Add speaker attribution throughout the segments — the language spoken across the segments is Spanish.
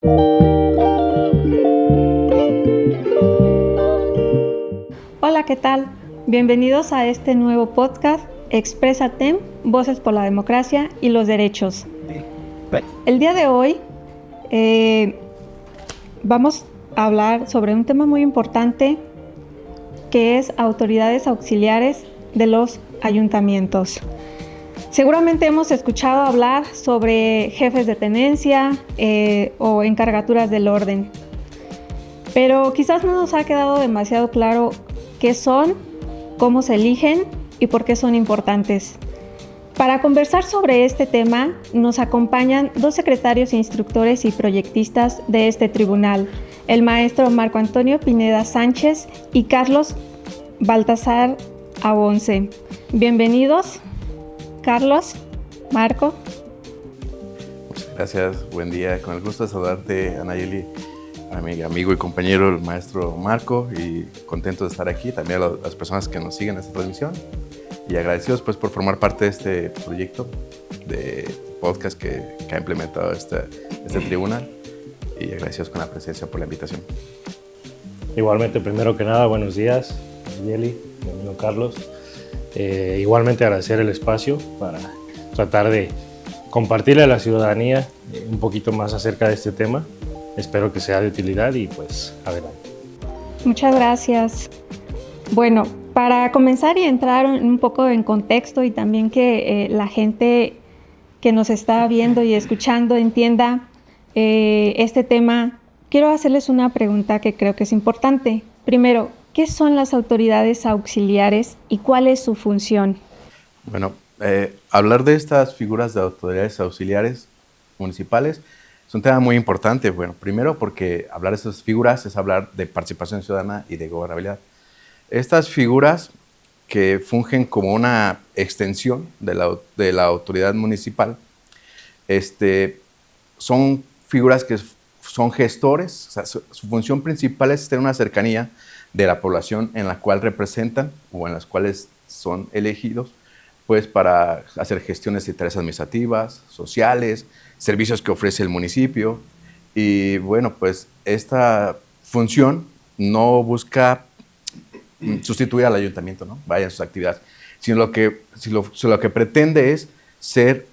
Speaker 1: Hola, ¿qué tal? Bienvenidos a este nuevo podcast Exprésate, Voces por la Democracia y los Derechos. El día de hoy vamos a hablar sobre un tema muy importante que es autoridades auxiliares de los ayuntamientos. Seguramente hemos escuchado hablar sobre jefes de tenencia o encargaturas del orden, pero quizás no nos ha quedado demasiado claro qué son, cómo se eligen y por qué son importantes. Para conversar sobre este tema nos acompañan dos secretarios instructores y proyectistas de este tribunal, el maestro Marco Antonio Pineda Sánchez y Carlos Baltasar Abonce. Bienvenidos, Carlos, Marco.
Speaker 2: Muchas gracias, buen día. Con el gusto de saludarte, Anayeli, amigo y compañero, el maestro Marco, y contento de estar aquí, también a las personas que nos siguen en esta transmisión, y agradecidos pues por formar parte de este proyecto de podcast que ha implementado este tribunal, y agradecidos con la presencia por la invitación.
Speaker 3: Igualmente, primero que nada, buenos días, Anayeli, bienvenido Carlos. Igualmente agradecer el espacio para tratar de compartirle a la ciudadanía un poquito más acerca de este tema. Espero que sea de utilidad y pues adelante.
Speaker 1: Muchas gracias. Bueno, para comenzar y entrar un poco en contexto y también que la gente que nos está viendo y escuchando entienda este tema, quiero hacerles una pregunta que creo que es importante. Primero, ¿qué son las autoridades auxiliares y cuál es su función?
Speaker 2: Bueno, hablar de estas figuras de autoridades auxiliares municipales es un tema muy importante. Bueno, primero porque hablar de estas figuras es hablar de participación ciudadana y de gobernabilidad. Estas figuras que fungen como una extensión de la autoridad municipal, son figuras que son gestores. O sea, su función principal es tener una cercanía de la población en la cual representan o en las cuales son elegidos, pues para hacer gestiones de tareas administrativas, sociales, servicios que ofrece el municipio. Y bueno, pues esta función no busca sustituir al ayuntamiento, ¿no? Vaya en sus actividades, sino lo que pretende es ser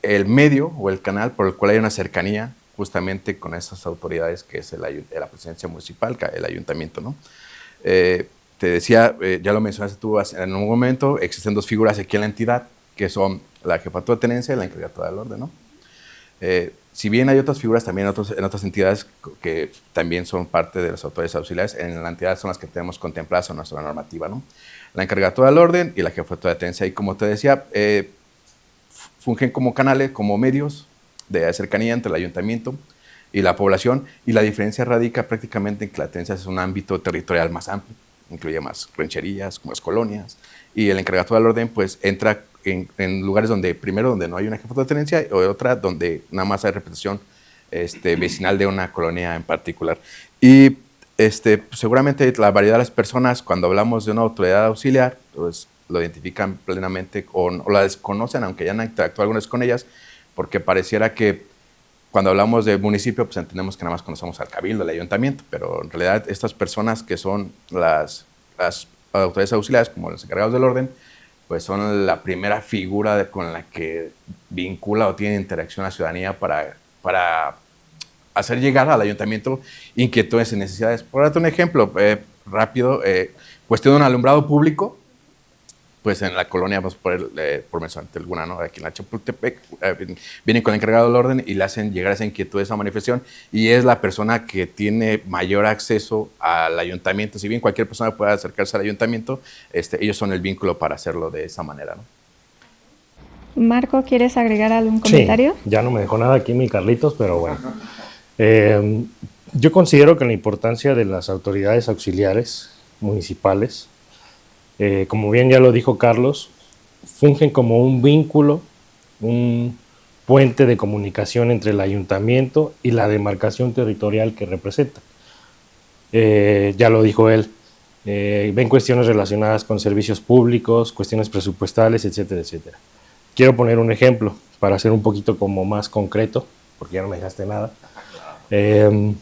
Speaker 2: el medio o el canal por el cual hay una cercanía justamente con esas autoridades que es la presidencia municipal, el ayuntamiento, ¿no? Te decía, ya lo mencionaste tú en un momento, existen dos figuras aquí en la entidad, que son la jefatura de tenencia y la encargatura del orden, ¿no? Si bien hay otras figuras también en otras entidades que también son parte de las autoridades auxiliares, en la entidad son las que tenemos contempladas en nuestra normativa, ¿no? La encargatura del orden y la jefatura de tenencia, y como te decía, fungen como canales, como medios de cercanía entre el ayuntamiento y la población, y la diferencia radica prácticamente en que la tenencia es un ámbito territorial más amplio, incluye más rancherías, más colonias, y el encargado del orden pues entra en lugares donde no hay una jefatura de tenencia, o otra donde nada más hay representación vecinal de una colonia en particular. Y seguramente la variedad de las personas, cuando hablamos de una autoridad auxiliar, pues lo identifican plenamente o la desconocen, aunque ya han interactuado algunas con ellas, porque pareciera que cuando hablamos de municipio, pues entendemos que nada más conocemos al cabildo, al ayuntamiento, pero en realidad estas personas que son las autoridades auxiliares, como los encargados del orden, pues son la primera figura con la que vincula o tiene interacción la ciudadanía para hacer llegar al ayuntamiento inquietudes y necesidades. Por darte un ejemplo rápido, cuestión de un alumbrado público, pues en la colonia, vamos por mencionarte alguna, ¿no? Aquí en la Chapultepec, vienen con el encargado del orden y le hacen llegar esa inquietud, esa manifestación, y es la persona que tiene mayor acceso al ayuntamiento. Si bien cualquier persona puede acercarse al ayuntamiento, ellos son el vínculo para hacerlo de esa manera, ¿no?
Speaker 1: Marco, ¿quieres agregar algún comentario?
Speaker 3: Sí, ya no me dejó nada aquí mi Carlitos, pero bueno. Yo considero que la importancia de las autoridades auxiliares municipales, como bien ya lo dijo Carlos, fungen como un vínculo, un puente de comunicación entre el ayuntamiento y la demarcación territorial que representa. Ya lo dijo él, ven cuestiones relacionadas con servicios públicos, cuestiones presupuestales, etcétera, etcétera. Quiero poner un ejemplo para ser un poquito como más concreto, porque ya no me dejaste nada. En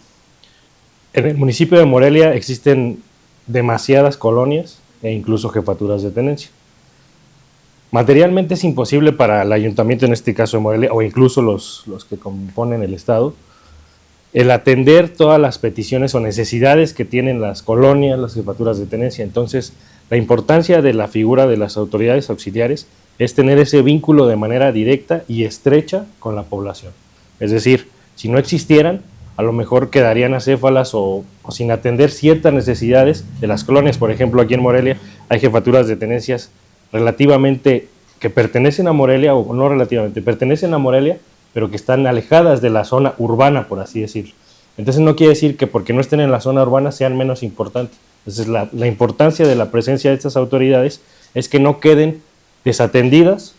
Speaker 3: el municipio de Morelia existen demasiadas colonias e incluso jefaturas de tenencia. Materialmente es imposible para el ayuntamiento, en este caso de Morelia, o incluso los que componen el estado, el atender todas las peticiones o necesidades que tienen las colonias, las jefaturas de tenencia. Entonces, la importancia de la figura de las autoridades auxiliares es tener ese vínculo de manera directa y estrecha con la población. Es decir, si no existieran, a lo mejor quedarían acéfalas o sin atender ciertas necesidades de las colonias. Por ejemplo, aquí en Morelia hay jefaturas de tenencias relativamente que pertenecen a Morelia, o no relativamente, pertenecen a Morelia, pero que están alejadas de la zona urbana, por así decirlo. Entonces no quiere decir que porque no estén en la zona urbana sean menos importantes. Entonces la importancia de la presencia de estas autoridades es que no queden desatendidas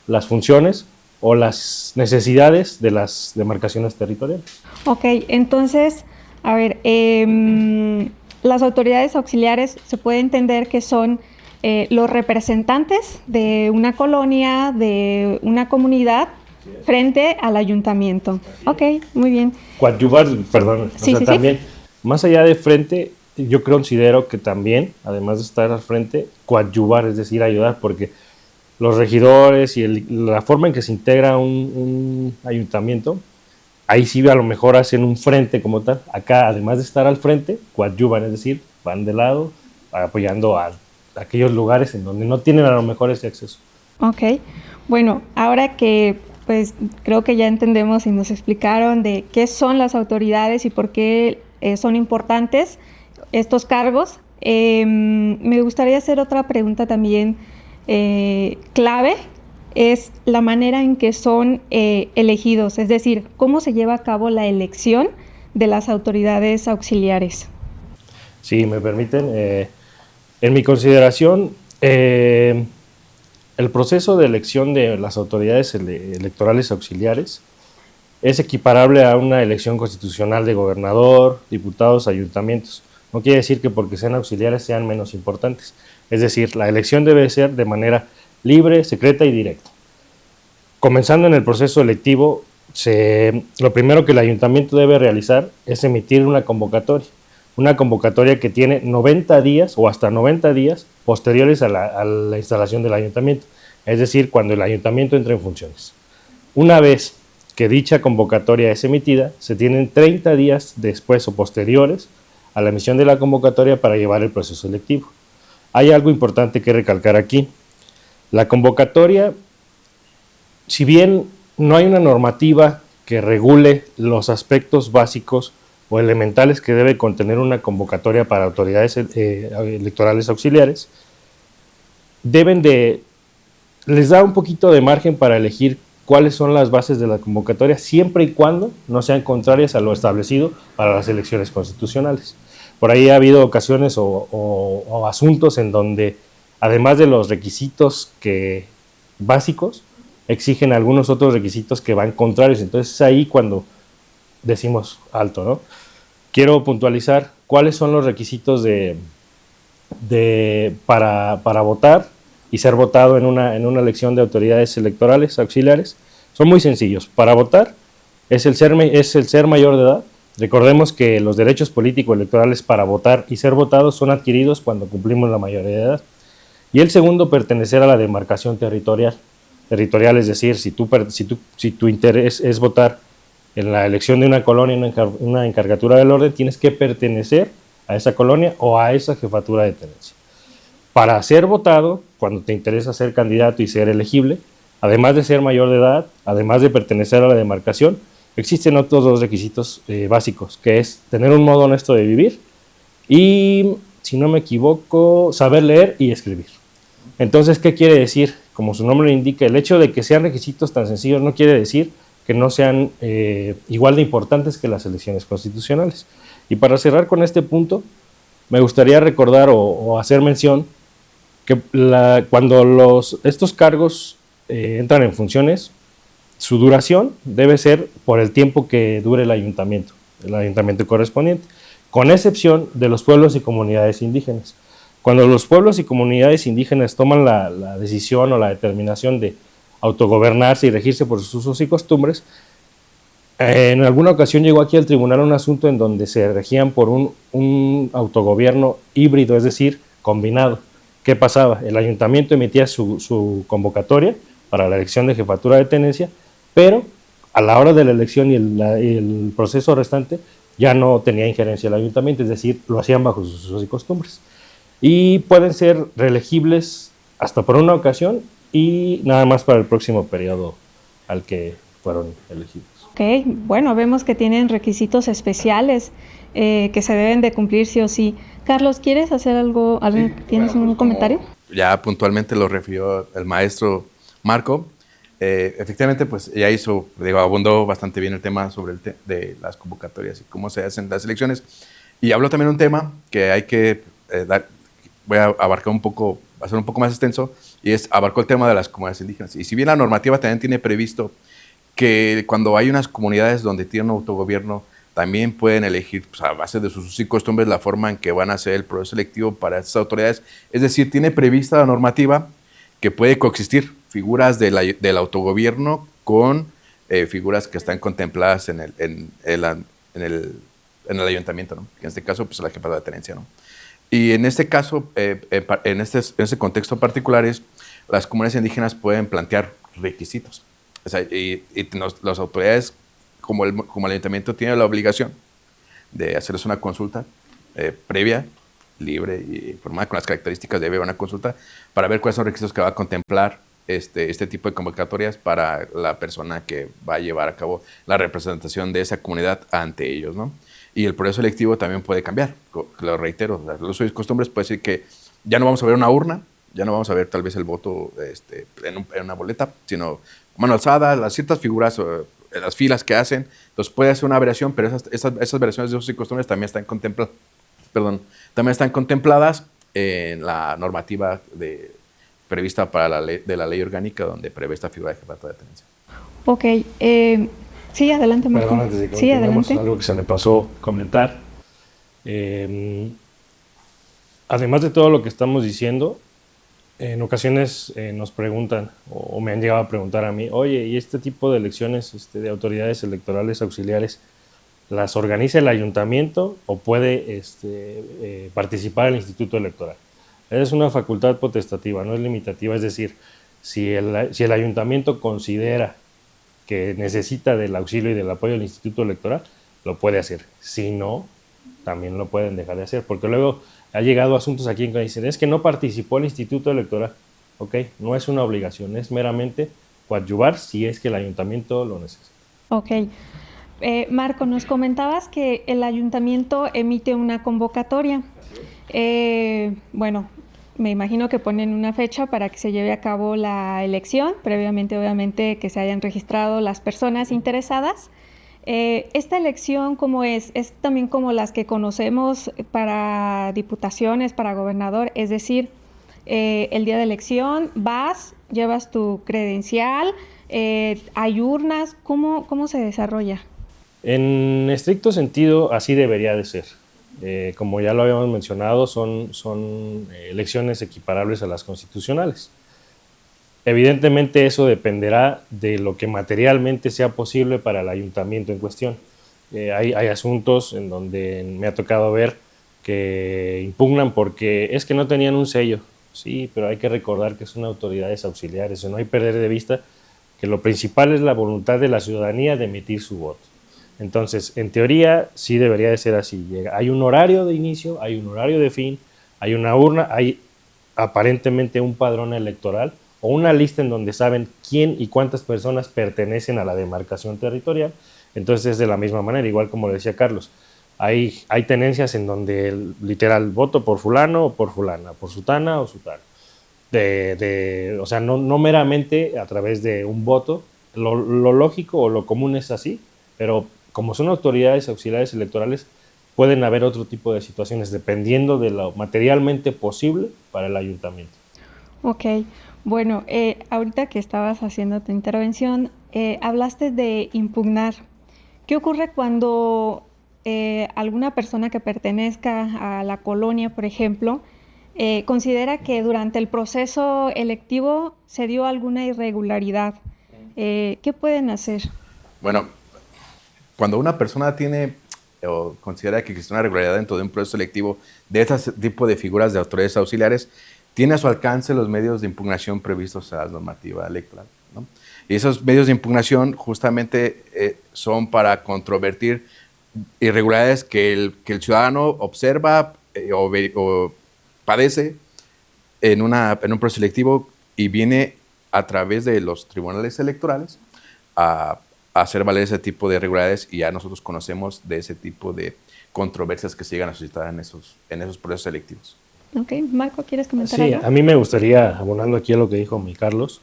Speaker 3: las funciones o las necesidades de las demarcaciones territoriales.
Speaker 1: Ok, entonces, a ver, las autoridades auxiliares se puede entender que son los representantes de una colonia, de una comunidad, frente al ayuntamiento. Ok, muy bien.
Speaker 3: Coadyuvar, perdón,
Speaker 1: Sí, sí,
Speaker 3: también, más allá de frente, yo considero que también, además de estar al frente, coadyuvar, es decir, ayudar, porque los regidores y la forma en que se integra un ayuntamiento, ahí sí a lo mejor hacen un frente como tal. Acá, además de estar al frente, coadyuvan, es decir, van de lado, apoyando a aquellos lugares en donde no tienen a lo mejor ese acceso.
Speaker 1: Ok, bueno, ahora que pues creo que ya entendemos y nos explicaron de qué son las autoridades y por qué son importantes estos cargos, me gustaría hacer otra pregunta también clave, es la manera en que son elegidos, es decir, cómo se lleva a cabo la elección de las autoridades auxiliares.
Speaker 3: Si me permiten, en mi consideración, el proceso de elección de las autoridades electorales auxiliares es equiparable a una elección constitucional de gobernador, diputados, ayuntamientos. No quiere decir que porque sean auxiliares sean menos importantes. Es decir, la elección debe ser de manera libre, secreta y directa. Comenzando en el proceso electivo, lo primero que el ayuntamiento debe realizar es emitir una convocatoria que tiene 90 días o hasta 90 días posteriores a la instalación del ayuntamiento, es decir, cuando el ayuntamiento entra en funciones. Una vez que dicha convocatoria es emitida, se tienen 30 días después o posteriores a la emisión de la convocatoria para llevar el proceso electivo. Hay algo importante que recalcar aquí. La convocatoria, si bien no hay una normativa que regule los aspectos básicos o elementales que debe contener una convocatoria para autoridades electorales auxiliares, les da un poquito de margen para elegir cuáles son las bases de la convocatoria, siempre y cuando no sean contrarias a lo establecido para las elecciones constitucionales. Por ahí ha habido ocasiones o asuntos en donde, además de los requisitos básicos, exigen algunos otros requisitos que van contrarios. Entonces es ahí cuando decimos alto, ¿no? Quiero puntualizar cuáles son los requisitos para votar y ser votado en una elección de autoridades electorales auxiliares. Son muy sencillos. Para votar es el ser mayor de edad. Recordemos que los derechos políticos electorales para votar y ser votados son adquiridos cuando cumplimos la mayoría de edad. Y el segundo, pertenecer a la demarcación territorial, es decir, si tu interés es votar en la elección de una colonia, una encargatura del orden, tienes que pertenecer a esa colonia o a esa jefatura de tenencia. Para ser votado, cuando te interesa ser candidato y ser elegible, además de ser mayor de edad, además de pertenecer a la demarcación, existen otros dos requisitos básicos, que es tener un modo honesto de vivir y, si no me equivoco, saber leer y escribir. Entonces, ¿qué quiere decir? Como su nombre lo indica, el hecho de que sean requisitos tan sencillos no quiere decir que no sean igual de importantes que las elecciones constitucionales. Y para cerrar con este punto, me gustaría recordar o hacer mención que cuando estos cargos entran en funciones, su duración debe ser por el tiempo que dure el ayuntamiento correspondiente, con excepción de los pueblos y comunidades indígenas. Cuando los pueblos y comunidades indígenas toman la decisión o la determinación de autogobernarse y regirse por sus usos y costumbres, En alguna ocasión llegó aquí al tribunal un asunto en donde se regían por un autogobierno híbrido, es decir, combinado. ¿Qué pasaba? El ayuntamiento emitía su convocatoria para la elección de jefatura de tenencia, pero a la hora de la elección y el proceso restante ya no tenía injerencia el ayuntamiento, es decir, lo hacían bajo sus usos y costumbres. Y pueden ser reelegibles hasta por una ocasión y nada más para el próximo periodo al que fueron elegidos.
Speaker 1: Ok, bueno, vemos que tienen requisitos especiales que se deben de cumplir sí o sí. Carlos, ¿quieres hacer algo?
Speaker 2: Sí,
Speaker 1: ¿Tienes un comentario?
Speaker 2: Ya puntualmente lo refirió el maestro Marco. Efectivamente, pues ya abundó bastante bien el tema sobre de las convocatorias y cómo se hacen las elecciones. Y habló también un tema que hay que voy a abarcar un poco, va a ser un poco más extenso, y abarcó el tema de las comunidades indígenas. Y si bien la normativa también tiene previsto que cuando hay unas comunidades donde tienen autogobierno, también pueden elegir, pues, a base de sus usos y costumbres, la forma en que van a hacer el proceso selectivo para estas autoridades. Es decir, tiene prevista la normativa que puede coexistir figuras del autogobierno con figuras que están contempladas en el ayuntamiento, ¿no? En este caso, pues la jefatura de tenencia, ¿no? Y en este caso, en ese contexto particular, las comunidades indígenas pueden plantear requisitos. O sea, las autoridades, como el ayuntamiento, tienen la obligación de hacerles una consulta previa, libre y informada con las características de haber una consulta para ver cuáles son los requisitos que va a contemplar este tipo de convocatorias para la persona que va a llevar a cabo la representación de esa comunidad ante ellos, ¿no? Y el proceso electivo también puede cambiar, lo reitero, los usos y costumbres puede decir que ya no vamos a ver una urna, ya no vamos a ver tal vez el voto en una boleta, sino mano alzada, las ciertas figuras, las filas que hacen, entonces puede ser una variación, pero esas variaciones de usos y costumbres también están contempladas en la normativa prevista para de la ley orgánica donde prevé esta figura de jefatura de tenencia.
Speaker 1: Ok, sí, adelante, Marco.
Speaker 3: Perdón, antes de que
Speaker 1: sí, adelante.
Speaker 3: algo que se me pasó comentar. Además de todo lo que estamos diciendo, en ocasiones nos preguntan, o me han llegado a preguntar a mí, oye, ¿y este tipo de elecciones de autoridades electorales auxiliares las organiza el ayuntamiento o puede participar el Instituto Electoral? Es una facultad potestativa, no es limitativa, es decir, si el ayuntamiento considera que necesita del auxilio y del apoyo del Instituto Electoral, lo puede hacer. Si no, también lo pueden dejar de hacer, porque luego ha llegado asuntos aquí en que dicen, es que no participó el Instituto Electoral. Ok, no es una obligación, es meramente coadyuvar si es que el ayuntamiento lo necesita.
Speaker 1: Ok. Marco, nos comentabas que el ayuntamiento emite una convocatoria. Bueno, me imagino que ponen una fecha para que se lleve a cabo la elección, previamente obviamente que se hayan registrado las personas interesadas. ¿Esta elección cómo es? ¿Es también como las que conocemos para diputaciones, para gobernador? Es decir, el día de elección vas, llevas tu credencial, hay urnas, ¿cómo se desarrolla?
Speaker 3: En estricto sentido, así debería de ser. Como ya lo habíamos mencionado, son elecciones equiparables a las constitucionales. Evidentemente eso dependerá de lo que materialmente sea posible para el ayuntamiento en cuestión. Hay asuntos en donde me ha tocado ver que impugnan porque es que no tenían un sello. Sí, pero hay que recordar que son autoridades auxiliares, no hay que perder de vista que lo principal es la voluntad de la ciudadanía de emitir su voto. Entonces, en teoría, sí debería de ser así. Hay un horario de inicio, hay un horario de fin, hay una urna, hay aparentemente un padrón electoral o una lista en donde saben quién y cuántas personas pertenecen a la demarcación territorial. Entonces, es de la misma manera, igual como le decía Carlos. Hay tenencias en donde literal voto por fulano o por fulana, por sutana o sutano. O sea, no meramente a través de un voto. Lo lógico o lo común es así, pero como son autoridades auxiliares electorales, pueden haber otro tipo de situaciones dependiendo de lo materialmente posible para el ayuntamiento.
Speaker 1: Ok, bueno, ahorita que estabas haciendo tu intervención, hablaste de impugnar. ¿Qué ocurre cuando alguna persona que pertenezca a la colonia, por ejemplo, considera que durante el proceso electivo se dio alguna irregularidad? ¿Qué pueden hacer?
Speaker 2: Bueno, cuando una persona tiene o considera que existe una irregularidad dentro de un proceso selectivo de este tipo de figuras de autoridades auxiliares, tiene a su alcance los medios de impugnación previstos a la normativa electoral, ¿no? Y esos medios de impugnación justamente son para controvertir irregularidades que el ciudadano observa o padece en un proceso selectivo y viene a través de los tribunales electorales a hacer valer ese tipo de irregularidades, y ya nosotros conocemos de ese tipo de controversias que se llegan a suscitar en esos procesos selectivos.
Speaker 1: Ok, Marco, ¿quieres comentar
Speaker 3: Sí,
Speaker 1: algo?
Speaker 3: a mí me gustaría, abonando aquí a lo que dijo mi Carlos,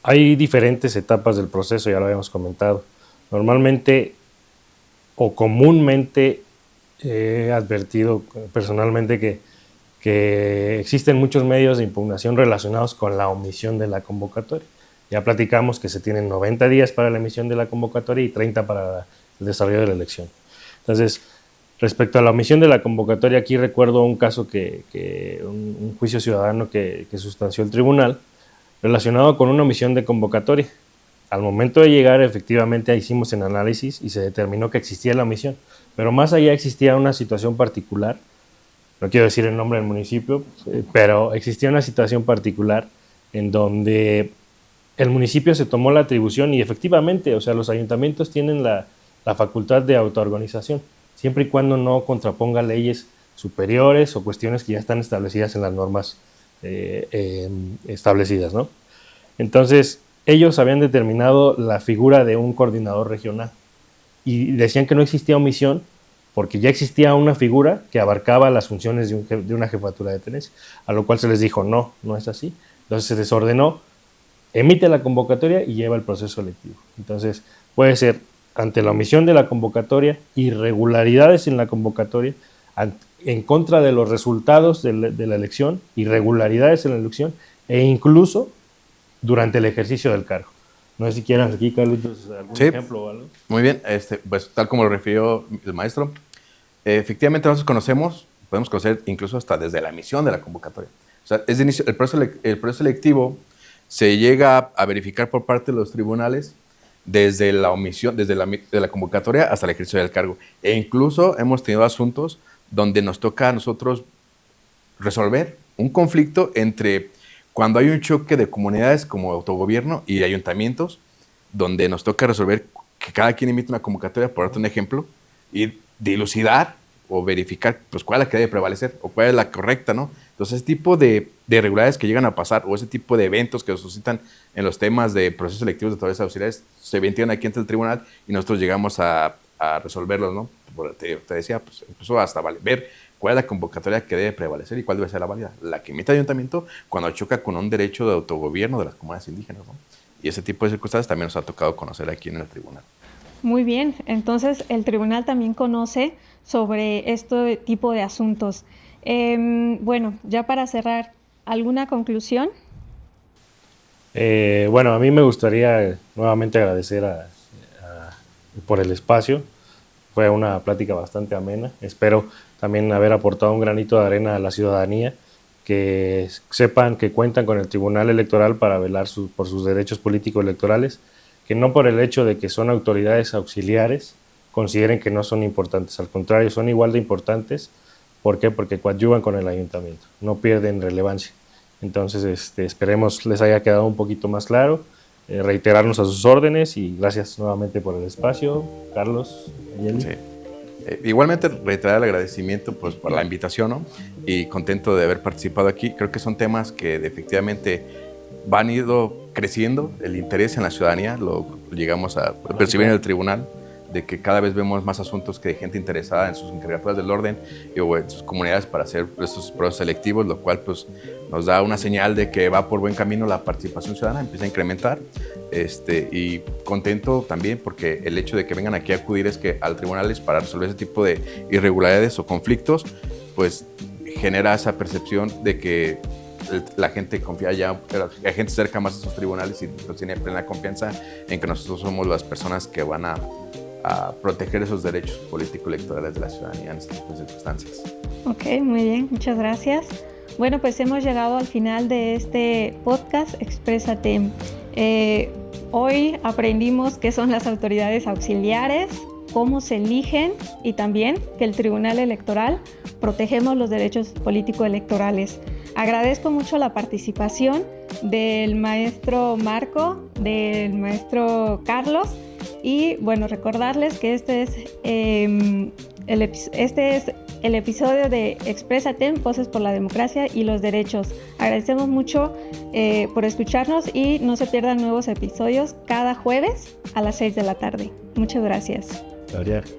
Speaker 3: hay diferentes etapas del proceso, ya lo habíamos comentado. Normalmente o comúnmente he advertido personalmente que existen muchos medios de impugnación relacionados con la omisión de la convocatoria. Ya platicamos que se tienen 90 días para la emisión de la convocatoria y 30 para el desarrollo de la elección. Entonces, respecto a la omisión de la convocatoria, aquí recuerdo un caso un juicio ciudadano que sustanció el tribunal relacionado con una omisión de convocatoria. Al momento de llegar, efectivamente, hicimos el análisis y se determinó que existía la omisión, pero más allá existía una situación particular, no quiero decir el nombre del municipio, pero existía una situación particular en donde el municipio se tomó la atribución y efectivamente, o sea, los ayuntamientos tienen la facultad de autoorganización, siempre y cuando no contraponga leyes superiores o cuestiones que ya están establecidas en las normas establecidas, ¿no? Entonces, ellos habían determinado la figura de un coordinador regional y decían que no existía omisión porque ya existía una figura que abarcaba las funciones de una jefatura de tenencia, a lo cual se les dijo, no es así. Entonces se desordenó, emite la convocatoria y lleva el proceso electivo. Entonces puede ser ante la omisión de la convocatoria, irregularidades en la convocatoria, en contra de los resultados de la elección, irregularidades en la elección e incluso durante el ejercicio del cargo. No sé si quieras aquí, Carlitos, algún ejemplo o algo.
Speaker 2: Muy bien, pues tal como lo refirió el maestro, efectivamente nosotros podemos conocer incluso hasta desde la emisión de la convocatoria. O sea, es de inicio, el proceso selectivo se llega a verificar por parte de los tribunales desde la omisión, de la convocatoria hasta el ejercicio del cargo. E incluso hemos tenido asuntos donde nos toca a nosotros resolver un conflicto entre cuando hay un choque de comunidades como autogobierno y ayuntamientos, donde nos toca resolver que cada quien emite una convocatoria, por darte un ejemplo, y dilucidar o verificar pues, cuál es la que debe prevalecer o cuál es la correcta, ¿no? Entonces, ese tipo de irregularidades que llegan a pasar o ese tipo de eventos que se suscitan en los temas de procesos selectivos de autoridades auxiliares se ventilan aquí ante el tribunal y nosotros llegamos a resolverlos, ¿no? Te decía, pues incluso hasta ver cuál es la convocatoria que debe prevalecer y cuál debe ser la válida. La que emite el ayuntamiento cuando choca con un derecho de autogobierno de las comunidades indígenas, ¿no? Y ese tipo de circunstancias también nos ha tocado conocer aquí en el tribunal.
Speaker 1: Muy bien, entonces el tribunal también conoce sobre este tipo de asuntos. Bueno, ya para cerrar, ¿alguna conclusión?
Speaker 3: Bueno, a mí me gustaría nuevamente agradecer por el espacio. Fue una plática bastante amena. Espero también haber aportado un granito de arena a la ciudadanía, que sepan que cuentan con el Tribunal Electoral para velar por sus derechos políticos electorales, que no por el hecho de que son autoridades auxiliares consideren que no son importantes. Al contrario, son igual de importantes. ¿Por qué? Porque coadyuvan con el ayuntamiento, no pierden relevancia. Entonces, esperemos les haya quedado un poquito más claro, reiterarnos a sus órdenes y gracias nuevamente por el espacio, Carlos.
Speaker 2: Sí. Igualmente reiterar el agradecimiento pues, por la invitación, ¿no? Y contento de haber participado aquí. Creo que son temas que efectivamente van ido creciendo, el interés en la ciudadanía, lo llegamos a percibir en el tribunal, de que cada vez vemos más asuntos que de gente interesada en sus encargaturas del orden o en sus comunidades para hacer estos procesos selectivos, lo cual pues, nos da una señal de que va por buen camino la participación ciudadana, empieza a incrementar. Y contento también porque el hecho de que vengan aquí a acudir para resolver ese tipo de irregularidades o conflictos, pues genera esa percepción de que la gente confía ya, la gente se acerca más a esos tribunales y pues, tiene plena confianza en que nosotros somos las personas que van a proteger esos derechos político-electorales de la ciudadanía en estas circunstancias.
Speaker 1: Ok, muy bien, muchas gracias. Bueno, pues hemos llegado al final de este podcast, Exprésate. Hoy aprendimos qué son las autoridades auxiliares, cómo se eligen y también que el Tribunal Electoral protegemos los derechos político-electorales. Agradezco mucho la participación del maestro Marco, del maestro Carlos y bueno, recordarles que este es el episodio de Exprésate, Voces por la Democracia y los Derechos. Agradecemos mucho por escucharnos y no se pierdan nuevos episodios cada jueves a las 6 de la tarde. Muchas gracias.
Speaker 2: Gracias.